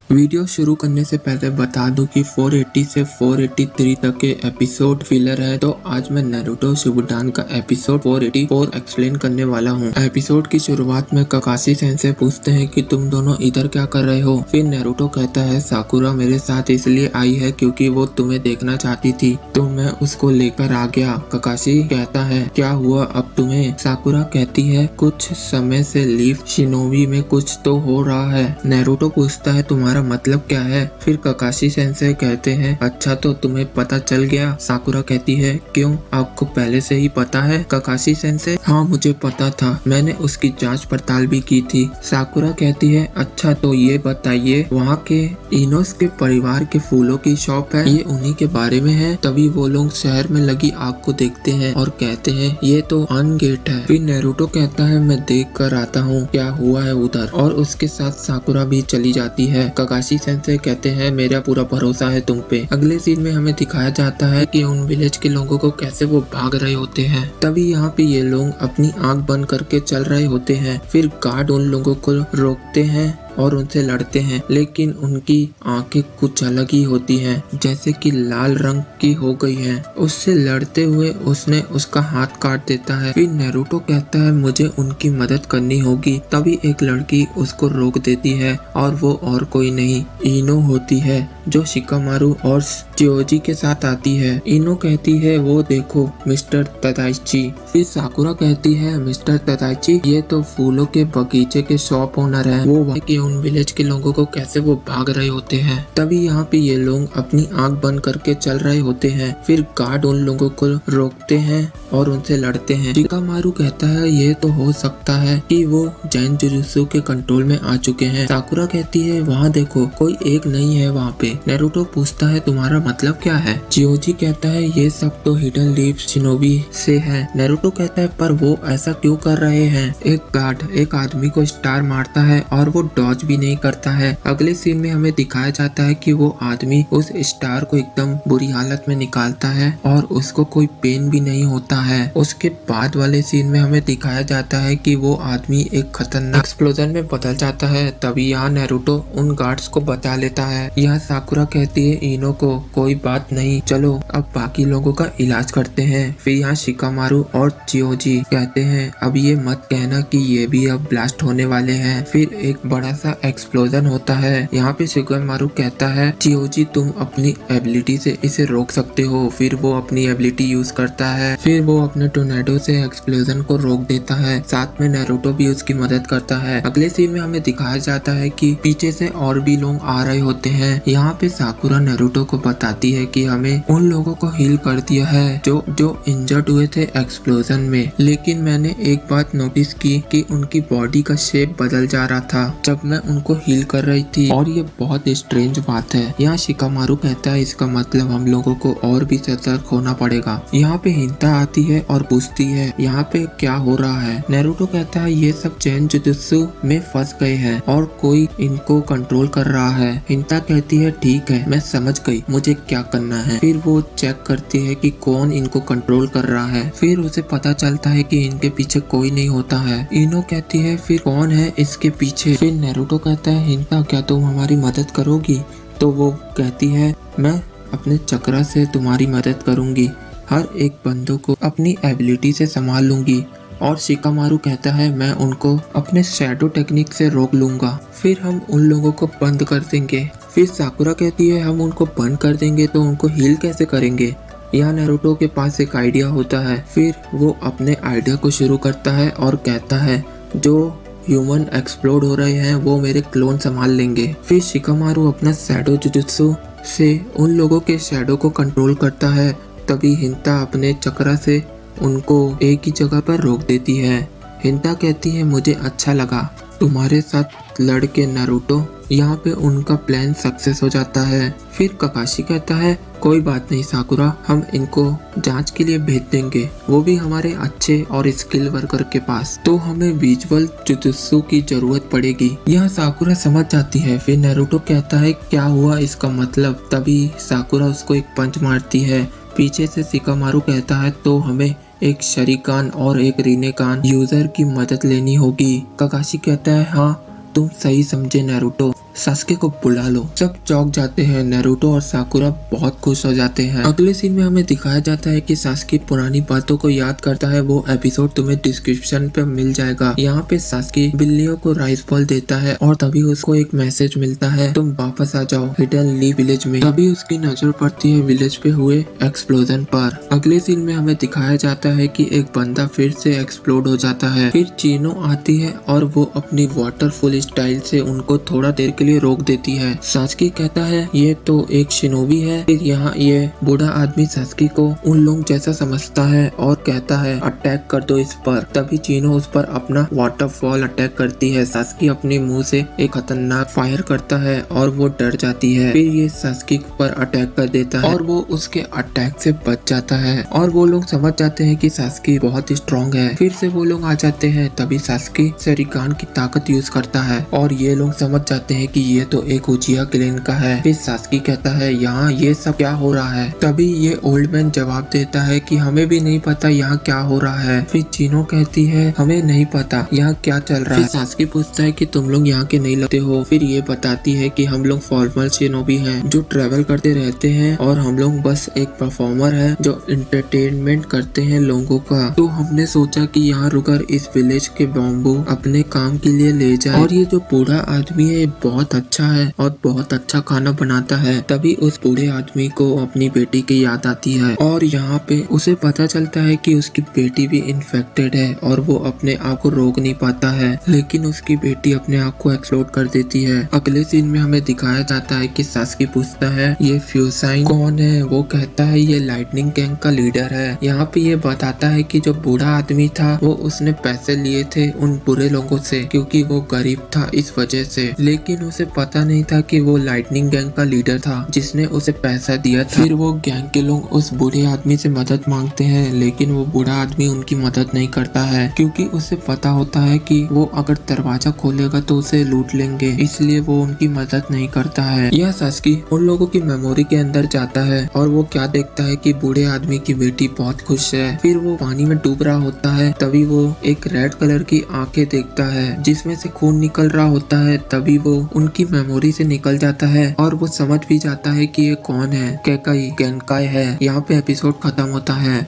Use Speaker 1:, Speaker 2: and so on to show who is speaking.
Speaker 1: Video शुरू करने से पहले बता दूं कि 480 से 483 तक के एपिसोड फिलर है। तो आज मैं नारुतो शिबुडान का एपिसोड 484 एक्सप्लेन करने वाला हूं। एपिसोड की शुरुआत में ककाशी सेंसे पूछते हैं कि तुम दोनों इधर क्या कर रहे हो। फिर नारुतो कहता है साकुरा मेरे साथ इसलिए आई है क्योंकि वो तुम्हें देखना चाहती थी, तो मैं उसको लेकर आ गया। ककाशी कहता है क्या हुआ अब तुम्हें। साकुरा कहती है कुछ समय से लीफ शिनोबी में कुछ तो हो रहा है। नारुतो पूछता है तुम्हारा मतलब क्या है। फिर ककाशी सेंसे कहते हैं अच्छा तो तुम्हें पता चल गया। साकुरा कहती है क्यों, आपको पहले से ही पता है। ककाशी सेंसे हाँ मुझे पता था, मैंने उसकी जांच पड़ताल भी की थी। साकुरा कहती है अच्छा तो ये बताइए वहाँ के इनोस के परिवार के फूलों की शॉप है, ये उन्हीं के बारे में है। तभी वो लोग शहर में लगी आग को देखते हैं और कहते हैं ये तो अन गेट है। फिर नारुतो कहता है मैं देख कर आता हूँ क्या हुआ है उधर, और उसके साथ साकुरा भी चली जाती है। ककाशी सेंसे कहते हैं मेरा पूरा भरोसा है तुम पे। अगले सीन में हमें दिखाया जाता है कि उन विलेज के लोगों को कैसे वो भाग रहे होते हैं। तभी यहाँ पे ये लोग अपनी आंख बंद करके चल रहे होते हैं। फिर गार्ड उन लोगों को रोकते हैं और उनसे लड़ते हैं, लेकिन उनकी आंखें कुछ अलग ही होती हैं, जैसे कि लाल रंग की हो गई हैं। उससे लड़ते हुए उसने उसका हाथ काट देता है। फिर नारुतो कहता है मुझे उनकी मदद करनी होगी। तभी एक लड़की उसको रोक देती है और वो और कोई नहीं इनो होती है जो शिकामारू और चियोजी के साथ आती है। इनो कहती है वो देखो मिस्टर तदाइची। फिर साकुरा कहती है मिस्टर तदाइची ये तो फूलों के बगीचे के शॉप ओनर है, वो कि उन विलेज के लोगों को कैसे वो भाग रहे होते हैं। तभी यहाँ पे ये लोग अपनी आंख बंद करके चल रहे होते हैं। फिर गार्ड उन लोगों को रोकते हैं और उनसे लड़ते हैं। शिकामारू कहता है ये तो हो सकता है कि वो जैन जुजुत्सु के कंट्रोल में आ चुके हैं। साकुरा कहती है वहाँ देखो कोई एक नहीं है वहाँ पे। नारुतो पूछता है तुम्हारा मतलब क्या है। चियोजी कहता है ये सब तो हिडन लीफ शिनोबी से है। नारुतो कहता है पर वो ऐसा क्यों कर रहे हैं। एक गार्ड एक आदमी को स्टार मारता है और वो डॉज भी नहीं करता है। अगले सीन में हमें दिखाया जाता है कि वो आदमी उस स्टार को एकदम बुरी हालत में निकालता है और उसको कोई पेन भी नहीं होता है। उसके बाद वाले सीन में हमें दिखाया जाता है कि वो आदमी एक खतरनाक एक्सप्लोजन में बदल जाता है। तभी यहाँ नारुतो उन गार्ड्स को बचा लेता है। यहाँ साकुरा कहती है इनो को कोई बात नहीं, चलो अब बाकी लोगों का इलाज करते हैं। फिर यहाँ शिकामारू और चियोजी कहते हैं अब ये मत कहना कि ये भी अब ब्लास्ट होने वाले हैं। फिर एक बड़ा सा एक्सप्लोजन होता है। यहाँ पे शिकामारू कहता है चियोजी तुम अपनी एबिलिटी से इसे रोक सकते हो। फिर वो अपनी एबिलिटी यूज करता है। फिर वो अपने टोर्नेडो से एक्सप्लोजन को रोक देता है। साथ में नारुतो भी उसकी मदद करता है। अगले सीन में हमें दिखाया जाता है कि पीछे से और भी लोग आ रहे होते हैं। यहाँ पे साकुरा नारुतो को बताती है कि हमें उन लोगों को हील कर दिया है जो इंजर्ड हुए थे एक्सप्लोजन में, लेकिन मैंने एक बात नोटिस की कि उनकी बॉडी का शेप बदल जा रहा था जब मैं उनको हील कर रही थी, और ये बहुत स्ट्रेंज बात है। यहाँ शिकामारू कहता है इसका मतलब हम लोगों को और भी सतर्क होना पड़ेगा। यहाँ पे हिंता आती है और पूछती है यहाँ पे क्या हो रहा है। नारुतो कहता है ये सब जैन जुजुत्सु में फंस गए हैं और कोई इनको कंट्रोल कर रहा है। हिंता कहती है ठीक है मैं समझ गई, मुझे क्या करना है। फिर वो चेक करती है कि कौन इनको कंट्रोल कर रहा है। फिर उसे पता चलता है कि इनके पीछे कोई नहीं होता है। इनो कहती है फिर कौन है इसके पीछे। फिर नारुतो कहता है हिंता क्या तुम हमारी मदद करोगी। तो वो कहती है मैं अपने चक्रा से तुम्हारी मदद करूंगी, हर एक बंदों को अपनी एबिलिटी से संभाल लूंगी। और शिकामारू कहता है मैं उनको अपने शैडो टेक्निक से रोक लूंगा, फिर हम उन लोगों को बंद कर देंगे। फिर साकुरा कहती है हम उनको बंद कर देंगे तो उनको हील कैसे करेंगे। यहाँ नारुतो के पास एक आइडिया होता है। फिर वो अपने आइडिया को शुरू करता है और कहता है जो ह्यूमन एक्सप्लोड हो रहे हैं वो मेरे क्लोन संभाल लेंगे। फिर शिकामारू अपना शैडो जुजुत्सु से उन लोगों के शैडो को कंट्रोल करता है। तभी हिंता अपने चक्रा से उनको एक ही जगह पर रोक देती है। हिंता कहती है मुझे अच्छा लगा तुम्हारे साथ लड़के नारुतो। यहाँ पे उनका प्लान सक्सेस हो जाता है। फिर ककाशी कहता है कोई बात नहीं साकुरा, हम इनको जांच के लिए भेज देंगे, वो भी हमारे अच्छे और स्किल वर्कर के पास, तो हमें विजुअल जुजुत्सु की जरूरत पड़ेगी। यहाँ साकुरा समझ जाती है। फिर नारुतो कहता है क्या हुआ इसका मतलब। तभी साकुरा उसको एक पंच मारती है। पीछे से शिकामारू कहता है तो हमें एक शरीकान और एक रीनेकान यूजर की मदद लेनी होगी। ककाशी कहता है हाँ तुम सही समझे नारुतो। सास्के को बुला लो। सब चौंक जाते हैं। नारुतो और साकुरा बहुत खुश हो जाते हैं। अगले सीन में हमें दिखाया जाता है कि सास्के पुरानी बातों को याद करता है। वो एपिसोड तुम्हें डिस्क्रिप्शन पे मिल जाएगा। यहाँ पे सास्के बिल्लियों को राइस बॉल देता है और तभी उसको एक मैसेज मिलता है, तुम वापस आ जाओ हिडन ली विलेज में। तभी उसकी नजर पड़ती है विलेज पे हुए एक्सप्लोजन पर। अगले सीन में हमें दिखाया जाता है कि एक बंदा फिर से एक्सप्लोड हो जाता है। फिर चीनो आती है और वो अपनी वाटरफुल स्टाइल से उनको थोड़ा देर के लिए रोक देती है। सास्की कहता है ये तो एक शिनोबी है। फिर यहाँ ये बूढ़ा आदमी सास्की को उन लोग जैसा समझता है और कहता है अटैक कर दो इस पर। तभी चीनो उस पर अपना वाटरफॉल अटैक करती है। सास्की अपने मुंह से एक खतरनाक फायर करता है और वो डर जाती है। फिर ये सास्की पर अटैक कर देता है और वो उसके अटैक से बच जाता है और वो लोग समझ जाते हैं कि सास्की बहुत स्ट्रॉन्ग है। फिर से वो लोग आ जाते हैं। तभी सास्की शरिकान की ताकत यूज करता है और ये लोग समझ जाते हैं कि ये तो एक उचिया क्लेन का है। फिर सास्की कहता है यहाँ ये सब क्या हो रहा है। तभी ये ओल्ड मैन जवाब देता है कि हमें भी नहीं पता यहाँ क्या हो रहा है। फिर चीनो कहती है हमें नहीं पता यहाँ क्या चल रहा है। फिर सास्की पूछता है कि तुम लोग यहाँ के नहीं लगते हो। फिर ये बताती है कि हम लोग फॉर्मल शिनोबी हैं जो ट्रेवल करते रहते हैं और हम लोग बस एक परफॉर्मर है जो एंटरटेनमेंट करते हैं लोगों का। तो हमने सोचा कि यहाँ रुकर इस विलेज के बॉम्बू अपने काम के लिए ले जाए। और ये जो बूढ़ा आदमी है बहुत अच्छा है और बहुत अच्छा खाना बनाता है। तभी उस बूढ़े आदमी को अपनी बेटी की याद आती है और यहाँ पे उसे पता चलता है कि उसकी बेटी भी इन्फेक्टेड है और वो अपने आप को रोक नहीं पाता है, लेकिन उसकी बेटी अपने आप को एक्सप्लोड कर देती है। अगले सीन में हमें दिखाया जाता है कि सास्की पूछता है ये फ्यूसाइन कौन है। वो कहता है ये लाइटनिंग गैंग का लीडर है। यहाँ पे ये बताता है कि जो बूढ़ा आदमी था वो उसने पैसे लिए थे उन बुरे लोगों से क्योंकि वो गरीब था इस वजह से, लेकिन उसे पता नहीं था कि वो लाइटनिंग गैंग का लीडर था जिसने उसे पैसा दिया था। फिर वो गैंग के लोग उस बूढ़े आदमी से मदद मांगते हैं, लेकिन वो बूढ़ा आदमी उनकी मदद नहीं करता है क्योंकि उसे पता होता है कि वो अगर दरवाजा खोलेगा तो उसे लूट लेंगे, इसलिए वो उनकी मदद नहीं करता है। यह सास्की उन लोगों की मेमोरी के अंदर जाता है और वो क्या देखता है कि बूढ़े आदमी की बेटी बहुत खुश है। फिर वो पानी में डूब रहा होता है। तभी वो एक रेड कलर की आंखें देखता है जिसमें से खून निकल रहा होता है। तभी वो उनकी मेमोरी से निकल जाता है और वो समझ भी जाता है कि ये कौन है। केकाई गेनकाई है। यहाँ पे एपिसोड खत्म होता है।